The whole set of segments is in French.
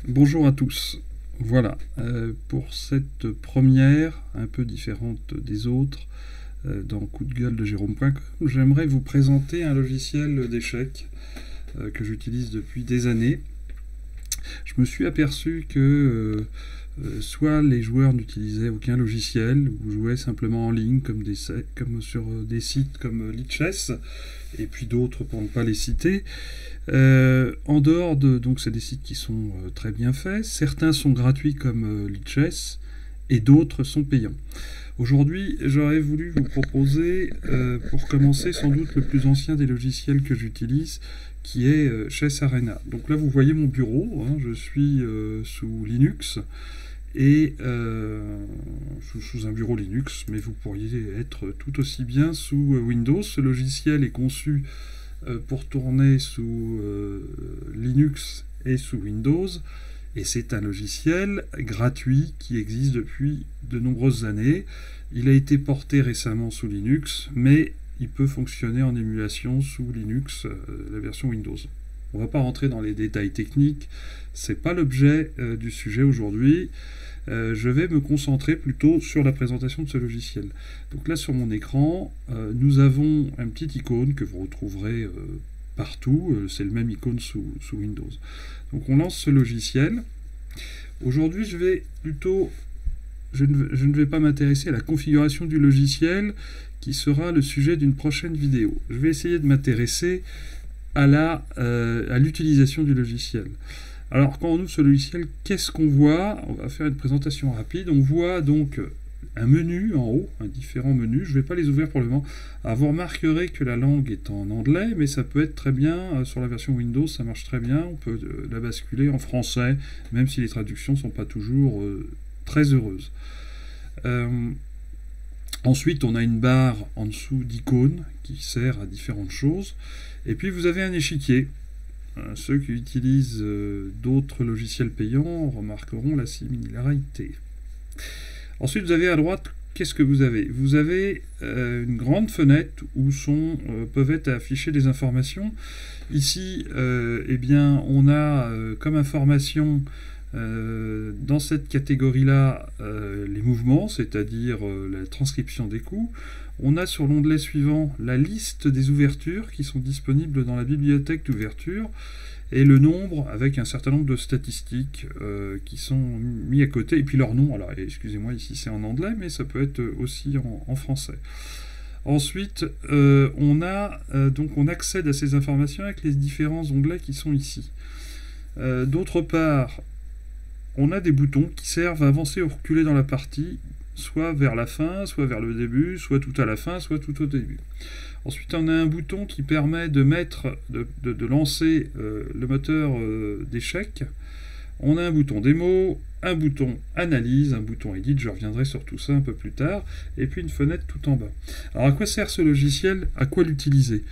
Bonjour à tous. Voilà, pour cette première, un peu différente des autres, dans Coup de gueule de Jérôme.com, j'aimerais vous présenter un logiciel d'échecs que j'utilise depuis des années. Je me suis aperçu que soit les joueurs n'utilisaient aucun logiciel, ou jouaient simplement en ligne, comme sur des sites comme Lichess, et puis d'autres pour ne pas les citer. En dehors de... Donc c'est des sites qui sont très bien faits. Certains sont gratuits comme Lichess, et d'autres sont payants. Aujourd'hui, j'aurais voulu vous proposer, pour commencer, sans doute le plus ancien des logiciels que j'utilise, qui est Chess Arena. Donc là, vous voyez mon bureau, hein, je suis sous Linux, et sous un bureau Linux, mais vous pourriez être tout aussi bien sous Windows. Ce logiciel est conçu pour tourner sous Linux et sous Windows, et c'est un logiciel gratuit qui existe depuis de nombreuses années. Il a été porté récemment sous Linux, mais il peut fonctionner en émulation sous Linux, la version Windows. On ne va pas rentrer dans les détails techniques, c'est pas l'objet du sujet aujourd'hui. Je vais me concentrer plutôt sur la présentation de ce logiciel. Donc là sur mon écran, nous avons un petit icône que vous retrouverez partout, c'est le même icône sous Windows. Donc on lance ce logiciel. Aujourd'hui je ne vais pas m'intéresser à la configuration du logiciel qui sera le sujet d'une prochaine vidéo. Je vais essayer de m'intéresser à l'utilisation du logiciel. Alors quand on ouvre ce logiciel, qu'est-ce qu'on voit? On va faire une présentation rapide. On voit donc un menu en haut, différents menus. Je ne vais pas les ouvrir pour le moment. Alors vous remarquerez que la langue est en anglais, mais ça peut être très bien, sur la version Windows, ça marche très bien. On peut la basculer en français, même si les traductions ne sont pas toujours très heureuses. Ensuite, on a une barre en dessous d'icônes qui sert à différentes choses. Et puis vous avez un échiquier. Ceux qui utilisent d'autres logiciels payants remarqueront la similarité. Ensuite, vous avez à droite, qu'est-ce que vous avez? Vous avez une grande fenêtre où peuvent être affichées des informations. Ici, eh bien, on a comme information dans cette catégorie-là les mouvements, c'est-à-dire la transcription des coups. On a sur l'onglet suivant la liste des ouvertures qui sont disponibles dans la bibliothèque d'ouverture et le nombre avec un certain nombre de statistiques qui sont mis à côté, et puis leur nom. Alors excusez-moi, ici c'est en anglais, mais ça peut être aussi en français. Ensuite, on accède à ces informations avec les différents onglets qui sont ici. D'autre part, on a des boutons qui servent à avancer ou reculer dans la partie, soit vers la fin, soit vers le début, soit tout à la fin, soit tout au début. Ensuite, on a un bouton qui permet de lancer le moteur d'échecs. On a un bouton démo, un bouton analyse, un bouton edit, je reviendrai sur tout ça un peu plus tard, et puis une fenêtre tout en bas. Alors à quoi sert ce logiciel? À quoi l'utiliser?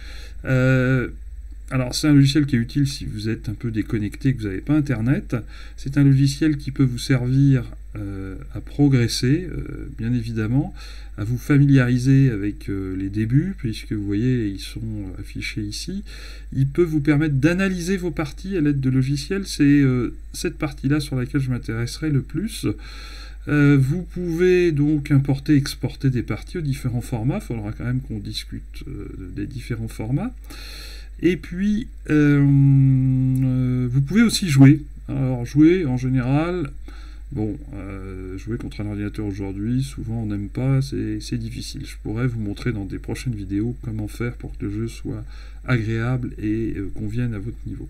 Alors c'est un logiciel qui est utile si vous êtes un peu déconnecté, que vous n'avez pas internet. C'est un logiciel qui peut vous servir à progresser, bien évidemment, à vous familiariser avec les débuts, puisque vous voyez, ils sont affichés ici. Il peut vous permettre d'analyser vos parties à l'aide de logiciels. C'est cette partie-là sur laquelle je m'intéresserai le plus. Vous pouvez donc importer, exporter des parties aux différents formats. Il faudra quand même qu'on discute des différents formats. Et puis, vous pouvez aussi jouer. Alors, jouer, en général, jouer contre un ordinateur aujourd'hui, souvent on n'aime pas, c'est difficile. Je pourrais vous montrer dans des prochaines vidéos comment faire pour que le jeu soit agréable et convienne à votre niveau.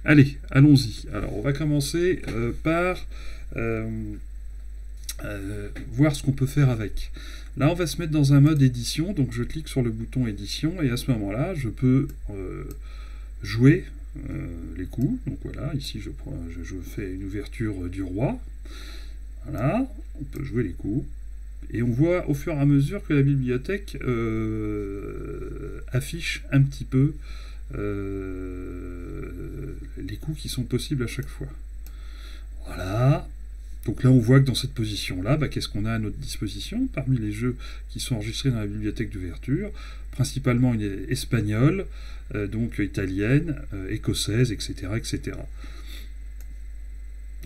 Allez, allons-y. Alors, on va commencer par voir ce qu'on peut faire avec. Là, on va se mettre dans un mode édition, donc je clique sur le bouton édition, et à ce moment-là, je peux jouer les coups. Donc voilà, ici je fais une ouverture du roi. Voilà, on peut jouer les coups. Et on voit au fur et à mesure que la bibliothèque affiche un petit peu les coups qui sont possibles à chaque fois. Voilà. Donc là, on voit que dans cette position-là, qu'est-ce qu'on a à notre disposition parmi les jeux qui sont enregistrés dans la bibliothèque d'ouverture? Principalement espagnole, donc italienne, écossaise, etc., etc.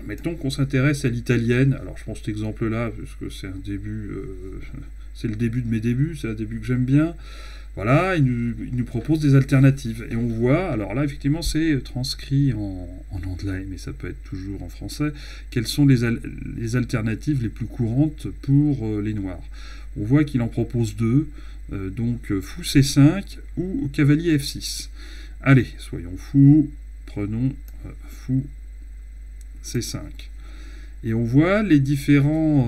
Mettons qu'on s'intéresse à l'italienne. Alors je prends cet exemple-là, parce que c'est un début, c'est le début de mes débuts, c'est un début que j'aime bien. Voilà, il nous propose des alternatives. Et on voit, alors là, effectivement, c'est transcrit en anglais, mais ça peut être toujours en français, quelles sont les alternatives les plus courantes pour les noirs. On voit qu'il en propose deux, donc fou C5 ou cavalier F6. Allez, soyons fous, prenons fou C5. Et on voit les différentes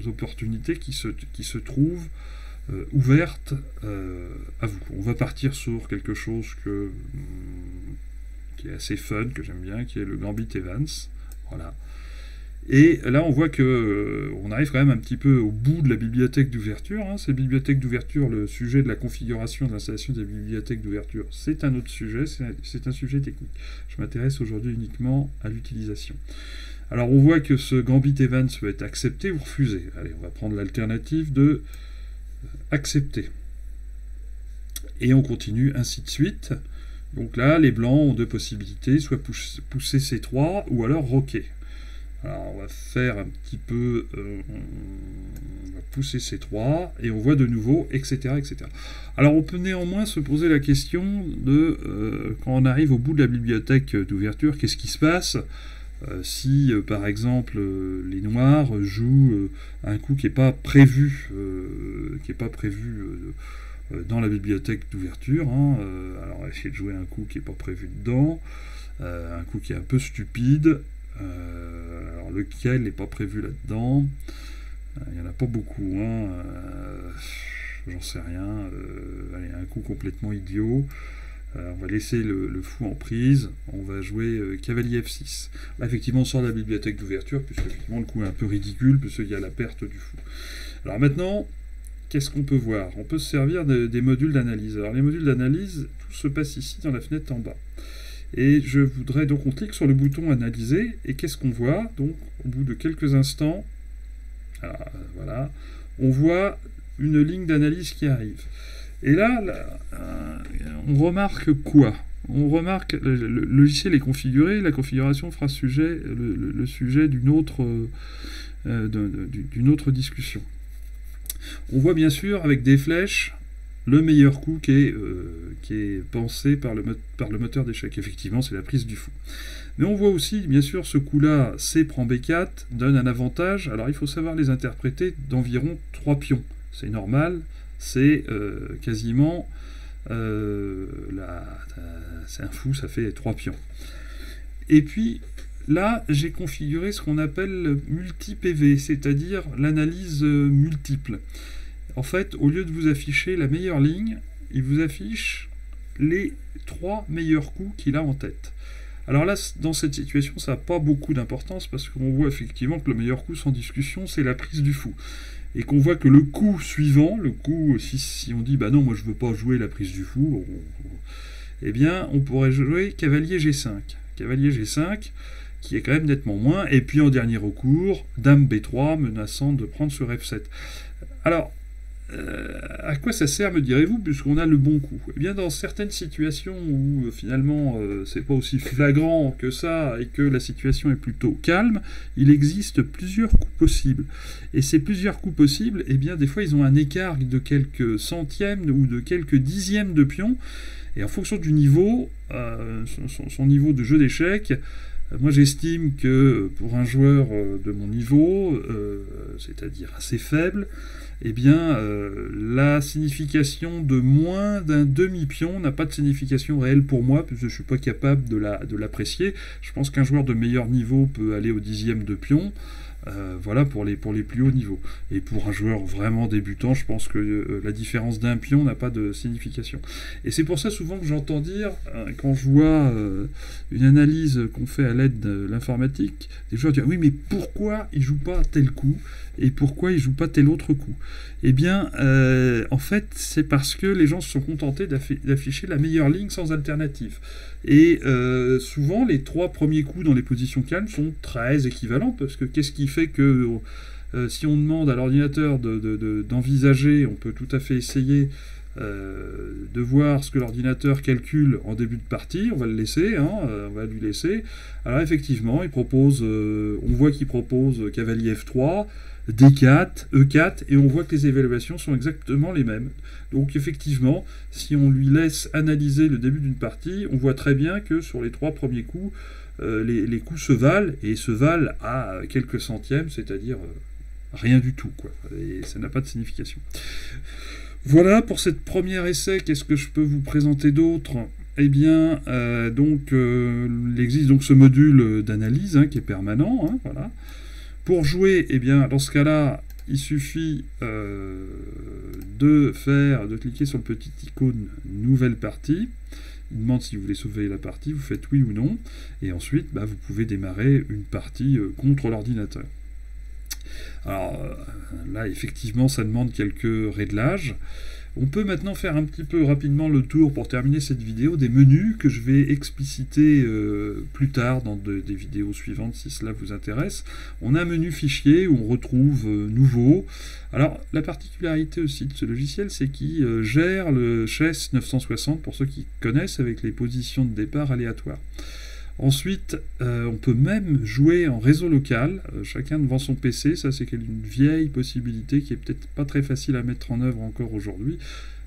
opportunités qui se trouvent ouvertes à vous. On va partir sur quelque chose qui est assez fun, que j'aime bien, qui est le Gambit Evans. Voilà. Et là, on voit que on arrive quand même un petit peu au bout de la bibliothèque d'ouverture. Hein. Ces bibliothèques d'ouverture, le sujet de la configuration de l'installation des bibliothèques d'ouverture, c'est un autre sujet, c'est un sujet technique. Je m'intéresse aujourd'hui uniquement à l'utilisation. Alors, on voit que ce Gambit Evans peut être accepté ou refusé. Allez, on va prendre l'alternative de accepter. Et on continue ainsi de suite. Donc là, les blancs ont deux possibilités, soit pousser C3 ou alors roquer. Alors on va faire un petit peu, on va pousser C3 et on voit de nouveau, etc., etc. Alors on peut néanmoins se poser la question de, quand on arrive au bout de la bibliothèque d'ouverture, qu'est-ce qui se passe si, par exemple, les noirs jouent un coup qui n'est pas prévu, dans la bibliothèque d'ouverture. Hein. Alors on va essayer de jouer un coup qui n'est pas prévu dedans, un coup qui est un peu stupide. Alors lequel n'est pas prévu là-dedans, il n'y en a pas beaucoup, hein. J'en sais rien. Allez, un coup complètement idiot. On va laisser le fou en prise, on va jouer cavalier F6. Là, effectivement, on sort de la bibliothèque d'ouverture, puisque effectivement, le coup est un peu ridicule, puisqu'il y a la perte du fou. Alors maintenant, qu'est-ce qu'on peut voir? On peut se servir des modules d'analyse. Alors les modules d'analyse, tout se passe ici dans la fenêtre en bas. Et je voudrais donc, on clique sur le bouton analyser, et qu'est-ce qu'on voit? Donc, au bout de quelques instants, voilà, on voit une ligne d'analyse qui arrive. Et là, on remarque quoi? On remarque le logiciel est configuré, la configuration fera le sujet d'une autre discussion. On voit bien sûr avec des flèches le meilleur coup qui est pensé par le moteur d'échecs. Effectivement, c'est la prise du fou. Mais on voit aussi, bien sûr, ce coup-là, C prend B4, donne un avantage. Alors, il faut savoir les interpréter d'environ 3 pions. C'est normal, c'est quasiment... c'est un fou, ça fait 3 pions. Et puis, là, j'ai configuré ce qu'on appelle multi-PV, c'est-à-dire l'analyse multiple. En fait, au lieu de vous afficher la meilleure ligne, il vous affiche les 3 meilleurs coups qu'il a en tête. Alors là, dans cette situation, ça n'a pas beaucoup d'importance parce qu'on voit effectivement que le meilleur coup sans discussion, c'est la prise du fou. Et qu'on voit que le coup suivant, le coup, si on dit, bah non, moi je veux pas jouer la prise du fou, eh bien, on pourrait jouer cavalier G5. Cavalier G5, qui est quand même nettement moins, et puis en dernier recours, dame B3, menaçant de prendre sur F7. Alors, à quoi ça sert, me direz-vous, puisqu'on a le bon coup? Eh bien, dans certaines situations où finalement c'est pas aussi flagrant que ça et que la situation est plutôt calme, il existe plusieurs coups possibles. Et ces plusieurs coups possibles, eh bien, des fois, ils ont un écart de quelques centièmes ou de quelques dixièmes de pion. Et en fonction du niveau, son niveau de jeu d'échecs, moi j'estime que pour un joueur de mon niveau, c'est-à-dire assez faible, eh bien, la signification de moins d'un demi-pion n'a pas de signification réelle pour moi, puisque je ne suis pas capable de l'apprécier. Je pense qu'un joueur de meilleur niveau peut aller au dixième de pion, voilà pour les plus hauts niveaux. Et pour un joueur vraiment débutant, je pense que la différence d'un pion n'a pas de signification. Et c'est pour ça souvent que j'entends dire, quand je vois une analyse qu'on fait à l'aide de l'informatique, des joueurs disent « Oui, mais pourquoi il ne joue pas tel coup ? Et pourquoi il ne joue pas tel autre coup ?» Eh bien, en fait, c'est parce que les gens se sont contentés d'afficher la meilleure ligne sans alternative. Et souvent, les 3 premiers coups dans les positions calmes sont très équivalents, parce que qu'est-ce qui fait que si on demande à l'ordinateur d'envisager, on peut tout à fait essayer de voir ce que l'ordinateur calcule en début de partie, on va le laisser, hein, on va lui laisser. Alors effectivement, il propose, on voit qu'il propose cavalier F3, D4, E4, et on voit que les évaluations sont exactement les mêmes. Donc effectivement, si on lui laisse analyser le début d'une partie, on voit très bien que sur les 3 premiers coups, les coups se valent, et se valent à quelques centièmes, c'est-à-dire rien du tout, quoi. Et ça n'a pas de signification. Voilà pour cette première essai. Qu'est-ce que je peux vous présenter d'autre? Eh bien, il existe donc ce module d'analyse, hein, qui est permanent, hein, voilà. Pour jouer, eh bien, dans ce cas-là, il suffit de cliquer sur le petit icône nouvelle partie. Il demande si vous voulez sauver la partie, vous faites oui ou non, et ensuite vous pouvez démarrer une partie contre l'ordinateur. Alors là, effectivement, ça demande quelques réglages. On peut maintenant faire un petit peu rapidement le tour, pour terminer cette vidéo, des menus que je vais expliciter plus tard dans des vidéos suivantes si cela vous intéresse. On a un menu fichier où on retrouve nouveau. Alors la particularité aussi de ce logiciel, c'est qu'il gère le Chess 960 pour ceux qui connaissent, avec les positions de départ aléatoires. Ensuite, on peut même jouer en réseau local, chacun devant son PC. Ça, c'est une vieille possibilité qui est peut-être pas très facile à mettre en œuvre encore aujourd'hui.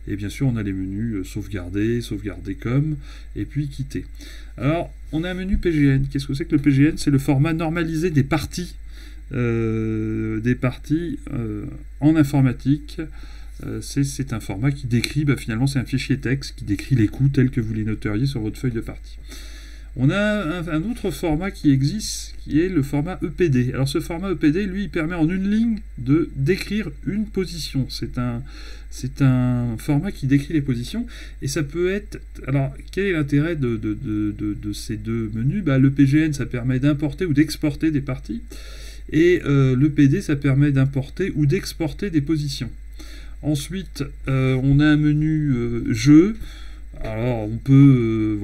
Et bien sûr, on a les menus sauvegarder, sauvegarder comme, et puis quitter. Alors, on a un menu PGN. Qu'est-ce que c'est que le PGN? C'est le format normalisé des parties en informatique. C'est un format qui décrit, finalement, c'est un fichier texte qui décrit les coups tels que vous les noteriez sur votre feuille de partie. On a un autre format qui existe, qui est le format EPD. Alors ce format EPD, lui, il permet en une ligne de décrire une position. C'est un format qui décrit les positions, et ça peut être... Alors, quel est l'intérêt de ces deux menus? Le PGN, ça permet d'importer ou d'exporter des parties, et l'EPD, ça permet d'importer ou d'exporter des positions. Ensuite, on a un menu jeu. Alors on peut,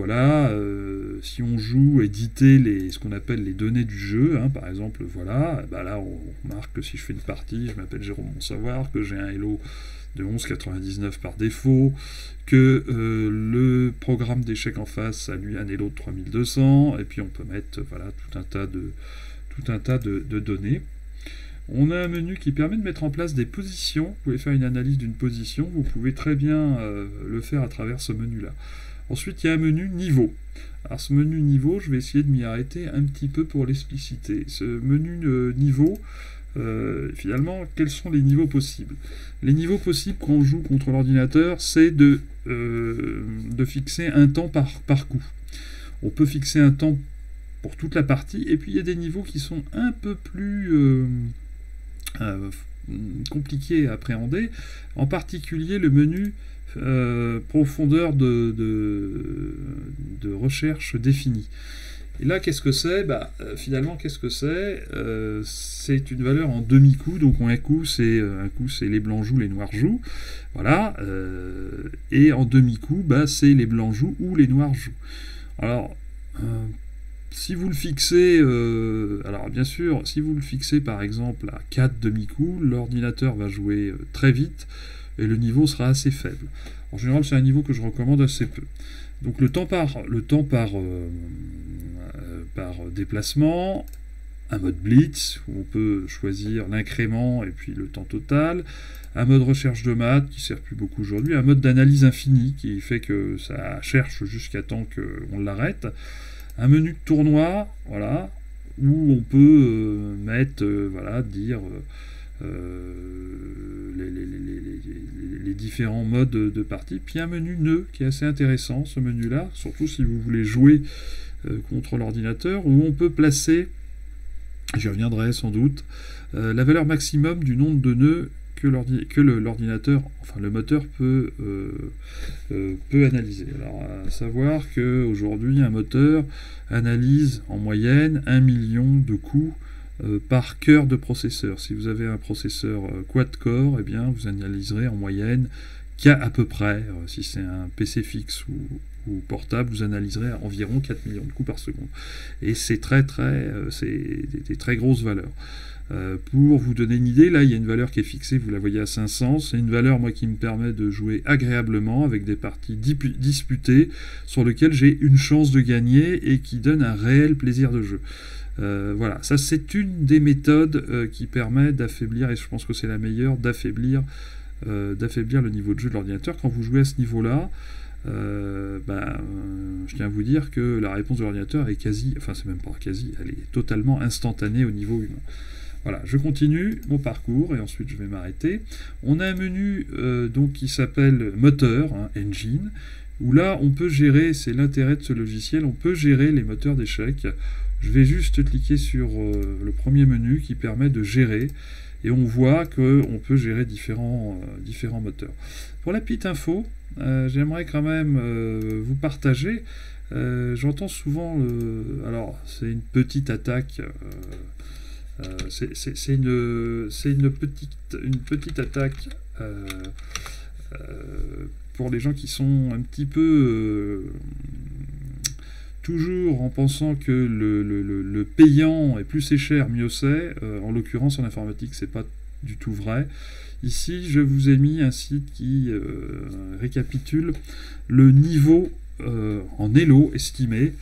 si on joue, éditer ce qu'on appelle les données du jeu, hein, par exemple, voilà, là on remarque que si je fais une partie, je m'appelle Jérôme Bonsavoir, que j'ai un Hello de 11,99 par défaut, que le programme d'échecs en face a lui un Hello de 3200, et puis on peut mettre tout un tas de données. On a un menu qui permet de mettre en place des positions. Vous pouvez faire une analyse d'une position. Vous pouvez très bien le faire à travers ce menu-là. Ensuite, il y a un menu niveau. Alors, ce menu niveau, je vais essayer de m'y arrêter un petit peu pour l'expliciter. Ce menu niveau, finalement, quels sont les niveaux possibles? Les niveaux possibles quand on joue contre l'ordinateur, c'est de fixer un temps par coup. On peut fixer un temps pour toute la partie, et puis il y a des niveaux qui sont un peu plus... compliqué à appréhender, en particulier le menu profondeur de recherche définie. Et là, qu'est-ce que c'est? Finalement, qu'est-ce que c'est? C'est une valeur en demi-coup, donc un coup c'est les blancs jouent, les noirs jouent, voilà, et en demi-coup, c'est les blancs jouent ou les noirs jouent. Alors, si vous le fixez, alors bien sûr, si vous le fixez par exemple à 4 demi-coups, l'ordinateur va jouer très vite et le niveau sera assez faible. En général, c'est un niveau que je recommande assez peu. Donc le temps par déplacement, un mode blitz où on peut choisir l'incrément et puis le temps total, un mode recherche de maths qui ne sert plus beaucoup aujourd'hui, un mode d'analyse infinie qui fait que ça cherche jusqu'à temps qu'on l'arrête. Un menu de tournoi, voilà, où on peut mettre, dire les différents modes de partie. Puis un menu nœud qui est assez intéressant, ce menu-là, surtout si vous voulez jouer contre l'ordinateur, où on peut placer, j'y reviendrai sans doute, la valeur maximum du nombre de nœuds que l'ordinateur, enfin le moteur peut analyser. Alors à savoir qu'aujourd'hui un moteur analyse en moyenne 1 million de coups par cœur de processeur. Si vous avez un processeur quad-core, eh bien vous analyserez en moyenne qu'à peu près, si c'est un PC fixe ou portable, vous analyserez à environ 4 millions de coups par seconde. Et c'est c'est des très grosses valeurs. Pour vous donner une idée, là il y a une valeur qui est fixée, vous la voyez à 500, c'est une valeur moi qui me permet de jouer agréablement avec des parties disputées sur lesquelles j'ai une chance de gagner et qui donne un réel plaisir de jeu. Voilà, ça c'est une des méthodes qui permet d'affaiblir, et je pense que c'est la meilleure, d'affaiblir le niveau de jeu de l'ordinateur. Quand vous jouez à ce niveau-là, je tiens à vous dire que la réponse de l'ordinateur est quasi, enfin c'est même pas quasi, elle est totalement instantanée au niveau humain. Voilà, je continue mon parcours et ensuite je vais m'arrêter. On a un menu donc qui s'appelle moteur, hein, engine, où là on peut gérer, c'est l'intérêt de ce logiciel, on peut gérer les moteurs d'échecs. Je vais juste cliquer sur le premier menu qui permet de gérer, et on voit qu'on peut gérer différents moteurs. Pour la petite info, j'aimerais quand même vous partager, j'entends souvent, alors c'est une petite attaque, c'est une petite attaque pour les gens qui sont un petit peu toujours en pensant que le payant et plus c'est cher, mieux c'est. En l'occurrence en informatique c'est pas du tout vrai. Ici je vous ai mis un site qui récapitule le niveau en Elo estimé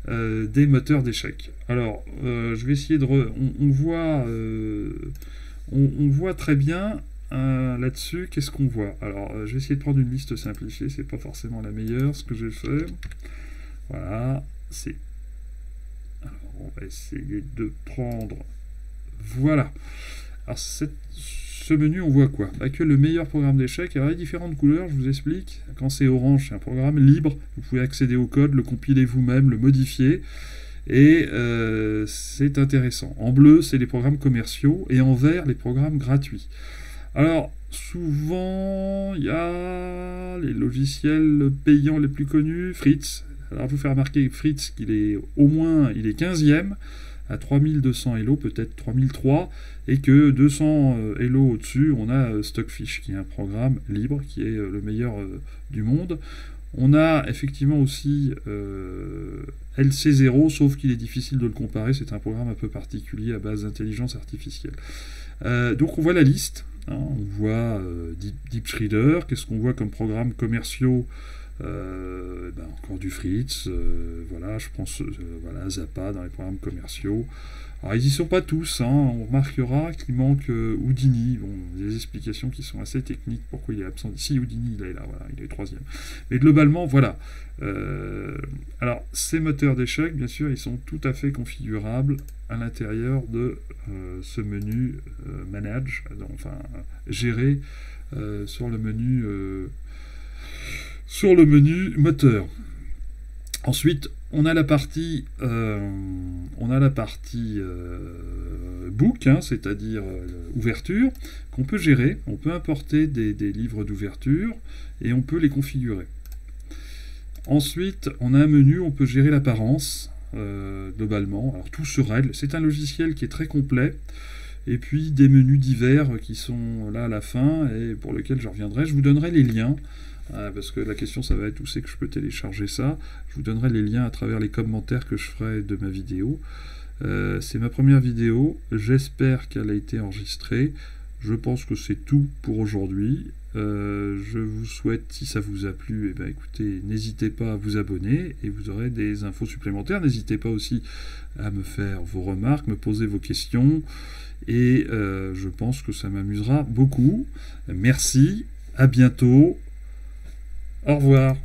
des moteurs d'échecs. Alors, je vais essayer de... On voit très bien là-dessus, qu'est-ce qu'on voit. Alors, je vais essayer de prendre une liste simplifiée, c'est pas forcément la meilleure, ce que je vais faire. Voilà, c'est... Alors, on va essayer de prendre... Voilà. Alors, ce menu, on voit quoi? Que le meilleur programme d'échecs, alors il y a différentes couleurs, je vous explique. Quand c'est orange, c'est un programme libre, vous pouvez accéder au code, le compiler vous-même, le modifier, et c'est intéressant. En bleu, c'est les programmes commerciaux, et en vert, les programmes gratuits. Alors, souvent, il y a les logiciels payants les plus connus, Fritz. Alors, je vous fais remarquer Fritz qu'il est au moins, il est 15e, à 3200 Elo, peut-être 3003, et que 200 Elo au-dessus, on a Stockfish, qui est un programme libre, qui est le meilleur du monde. On a effectivement aussi LC0, sauf qu'il est difficile de le comparer, c'est un programme un peu particulier à base d'intelligence artificielle. Donc on voit la liste, hein, on voit DeepShredder, qu'est-ce qu'on voit comme programmes commerciaux? Encore du Fritz, voilà, je pense, voilà, Zappa dans les programmes commerciaux. Alors ils n'y sont pas tous, hein, on remarquera qu'il manque Houdini, bon, des explications qui sont assez techniques, pourquoi il est absent. Si Houdini, il est là, voilà, il est 3e. Mais globalement, voilà. Alors, ces moteurs d'échecs, bien sûr, ils sont tout à fait configurables à l'intérieur de ce menu Manage, enfin, gérer sur le moteur. Ensuite, on a la partie book, hein, c'est-à-dire ouverture, qu'on peut gérer. On peut importer des livres d'ouverture et on peut les configurer. Ensuite, on a un menu où on peut gérer l'apparence globalement. Alors tout se règle. C'est un logiciel qui est très complet. Et puis des menus divers qui sont là à la fin et pour lesquels je reviendrai. Je vous donnerai les liens. Parce que la question ça va être où c'est que je peux télécharger ça. Je vous donnerai les liens à travers les commentaires que je ferai de ma vidéo. C'est ma première vidéo, j'espère qu'elle a été enregistrée. Je pense que c'est tout pour aujourd'hui. Je vous souhaite, si ça vous a plu, eh bien, écoutez, n'hésitez pas à vous abonner et vous aurez des infos supplémentaires. N'hésitez pas aussi à me faire vos remarques, me poser vos questions et je pense que ça m'amusera beaucoup. Merci, à bientôt. Au revoir.